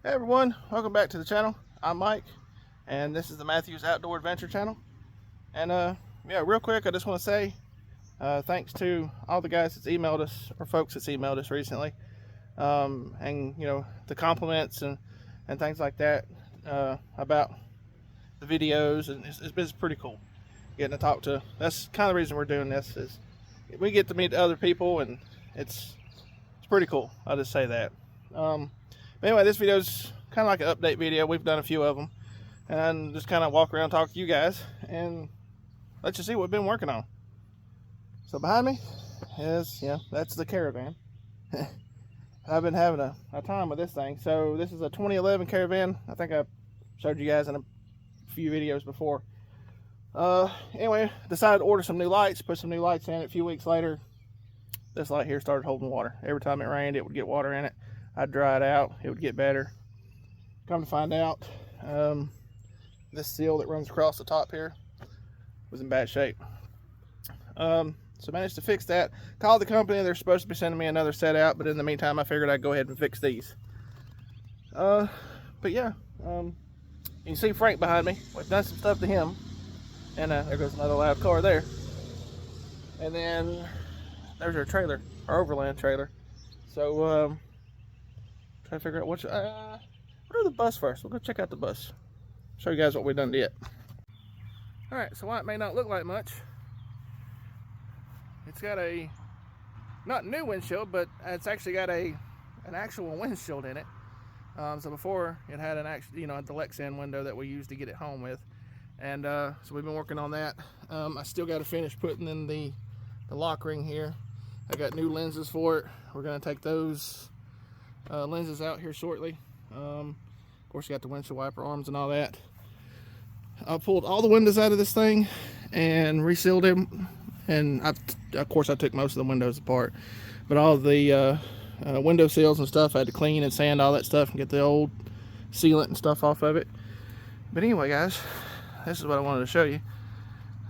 Hey everyone, welcome back to the channel. I'm Mike, and this is the Matthews Outdoor Adventure channel. And yeah, real quick, I just want to say thanks to all the guys that's emailed us, or folks that's emailed us recently, and you know, the compliments and things like that about the videos, and it's been pretty cool getting to talk to. That's kind of the reason we're doing this, is we get to meet other people, and it's pretty cool. I'll just say that. But anyway, this video is kind of like an update video. We've done a few of them, and just kind of walk around, talk to you guys, and let you see what we've been working on. So behind me is, that's the caravan. I've been having a time with this thing. So this is a 2011 caravan. I think I showed you guys in a few videos before. Anyway, decided to order some new lights, put some new lights in it. A few weeks later, this light here started holding water. Every time it rained, it would get water in it. I'd dry it out, it would get better. Come to find out, this seal that runs across the top here was in bad shape. So managed to fix that. Called the company. They're supposed to be sending me another set out, but in the meantime I figured I'd go ahead and fix these. But yeah, you can see Frank behind me. We've done some stuff to him, and there goes another loud car there. And then there's our trailer, our Overland trailer. So trying to figure out we'll do the bus first. We'll go check out the bus, show you guys what we've done to it. All right, so while it may not look like much, it's got a not new windshield, but it's actually got an actual windshield in it. So before it had an actual, the Lexan window that we used to get it home with, and so we've been working on that. I still got to finish putting in the lock ring here. I got new lenses for it. We're gonna take those lenses out here shortly. Of course, you got the windshield wiper arms and all that. I pulled all the windows out of this thing and resealed them, and of course I took most of the windows apart, but all the window sills and stuff I had to clean and sand all that stuff and get the old sealant and stuff off of it. But anyway, guys, this is what I wanted to show you.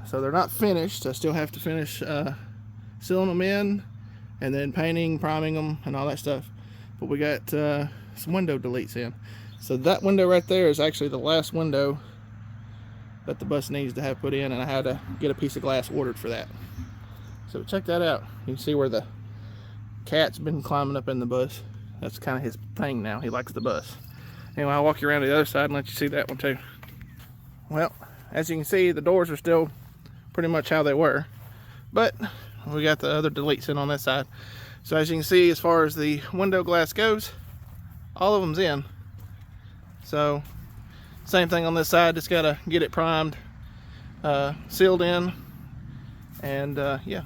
So they're not finished. I still have to finish sealing them in, and then painting, priming them, and all that stuff. But we got some window deletes in. So that window right there is actually the last window that the bus needs to have put in, and I had to get a piece of glass ordered for that. So check that out. You can see where the cat's been climbing up in the bus. That's kind of his thing now. He likes the bus. Anyway, I'll walk you around to the other side and let you see that one too. Well, as you can see, the doors are still pretty much how they were, but we got the other deletes in on this side. So as you can see, as far as the window glass goes, all of them's in. So same thing on this side, just gotta get it primed, sealed in, and yeah,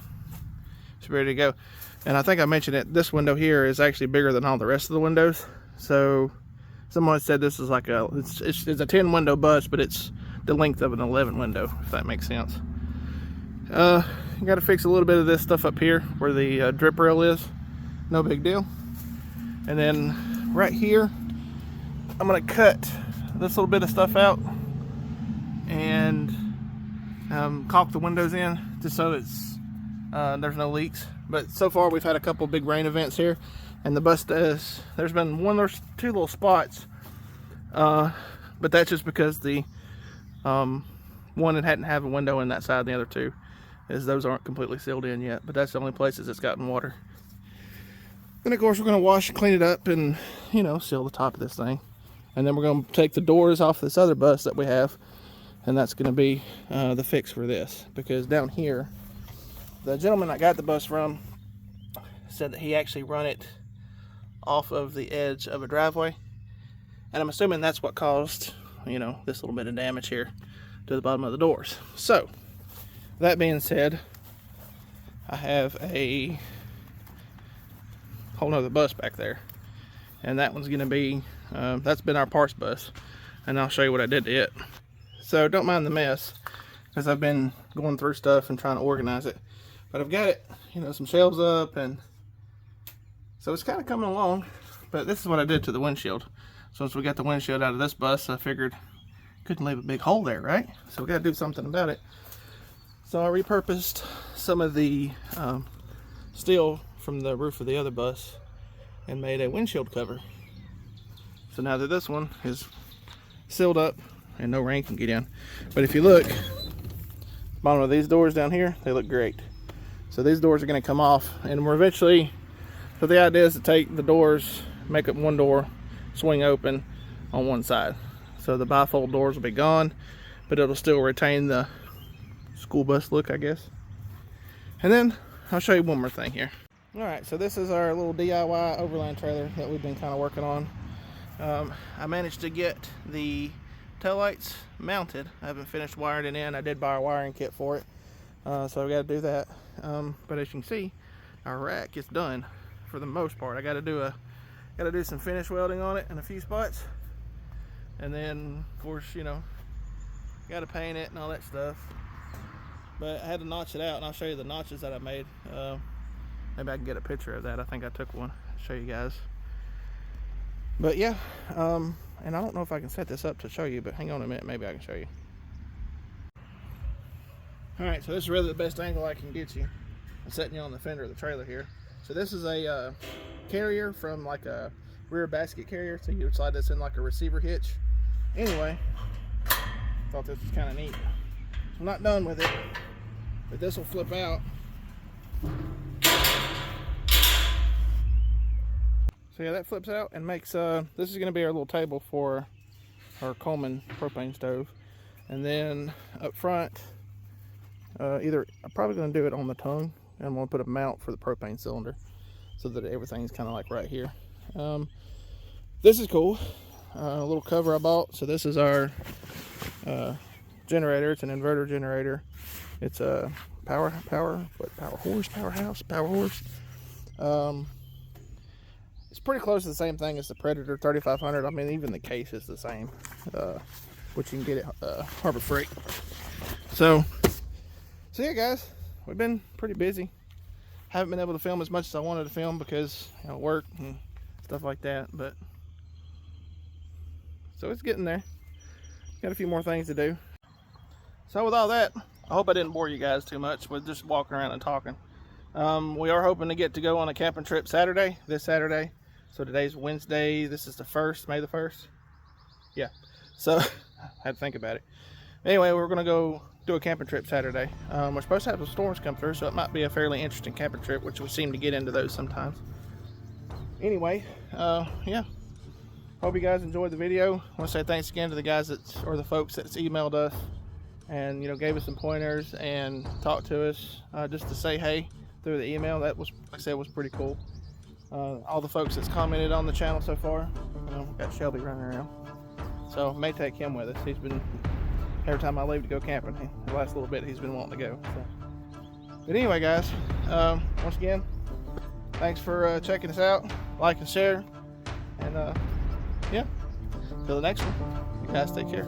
it's ready to go. And I think I mentioned it, this window here is actually bigger than all the rest of the windows. So someone said this is like it's a 10 window bus, but it's the length of an 11 window, if that makes sense. You got to fix a little bit of this stuff up here where the drip rail is. No big deal. And then right here, I'm going to cut this little bit of stuff out and caulk the windows in just so it's there's no leaks. But so far we've had a couple big rain events here, and the bus there's been two little spots, but that's just because the one that hadn't have a window in that side, and the other two is those aren't completely sealed in yet, but that's the only places it's gotten water. Then of course we're going to wash and clean it up and seal the top of this thing, and then we're going to take the doors off this other bus that we have, and that's going to be the fix for this, because down here the gentleman I got the bus from said that he actually run it off of the edge of a driveway, and I'm assuming that's what caused this little bit of damage here to the bottom of the doors. So that being said, I have a whole nother bus back there, and that one's gonna be that's been our parts bus, and I'll show you what I did to it. So don't mind the mess, because I've been going through stuff and trying to organize it, but I've got it some shelves up, and so it's kind of coming along. But this is what I did to the windshield. So once we got the windshield out of this bus, I figured couldn't leave a big hole there, right? So we got to do something about it. So I repurposed some of the steel from the roof of the other bus and made a windshield cover. So now that this one is sealed up and no rain can get in. But if you look, bottom of these doors down here, they look great. So these doors are going to come off, and we're eventually, so the idea is to take the doors, make up one door, swing open on one side. So the bifold doors will be gone, but it'll still retain the school bus look, I guess. And then I'll show you one more thing here. All right, so this is our little DIY Overland trailer that we've been kind of working on. I managed to get the taillights mounted. I haven't finished wiring it in. I did buy a wiring kit for it, so I got to do that. But as you can see, our rack is done for the most part. I got to do some finish welding on it in a few spots, and then of course, you know, got to paint it and all that stuff. But I had to notch it out, and I'll show you the notches that I made. Maybe I can get a picture of that. I think I took one. I'll show you guys. But yeah, and I don't know if I can set this up to show you, but hang on a minute, maybe I can show you. Alright, so this is really the best angle I can get you. I'm setting you on the fender of the trailer here. So this is a carrier from like a rear basket carrier, so you would slide this in like a receiver hitch. Anyway, thought this was kind of neat. I'm not done with it, but this will flip out. So yeah, that flips out and makes, this is going to be our little table for our Coleman propane stove. And then up front, I'm probably going to do it on the tongue, and I'm going to put a mount for the propane cylinder so that everything's kind of like right here. This is cool. A little cover I bought. So this is our generator. It's an inverter generator. It's a power horse. It's pretty close to the same thing as the Predator 3500. I mean, even the case is the same, which you can get at Harbor Freight. So yeah, guys, we've been pretty busy. Haven't been able to film as much as I wanted to film because, you know, work and stuff like that. But so it's getting there. Got a few more things to do. So with all that, I hope I didn't bore you guys too much with just walking around and talking. We are hoping to get to go on a camping trip this Saturday. So today's Wednesday. This is the 1st, May the 1st. Yeah. So I had to think about it. Anyway, we're going to go do a camping trip Saturday. We're supposed to have some storms come through, so it might be a fairly interesting camping trip, which we seem to get into those sometimes. Anyway, yeah. Hope you guys enjoyed the video. I want to say thanks again to the guys or the folks that's emailed us and, you know, gave us some pointers and talked to us just to say hey through the email. That was, like I said, was pretty cool. All the folks that's commented on the channel so far. You know, got Shelby running around, so may take him with us. He's been, every time I leave to go camping, the last little bit he's been wanting to go. So. But anyway, guys, once again, thanks for checking us out. Like and share, and yeah, till the next one, you guys take care.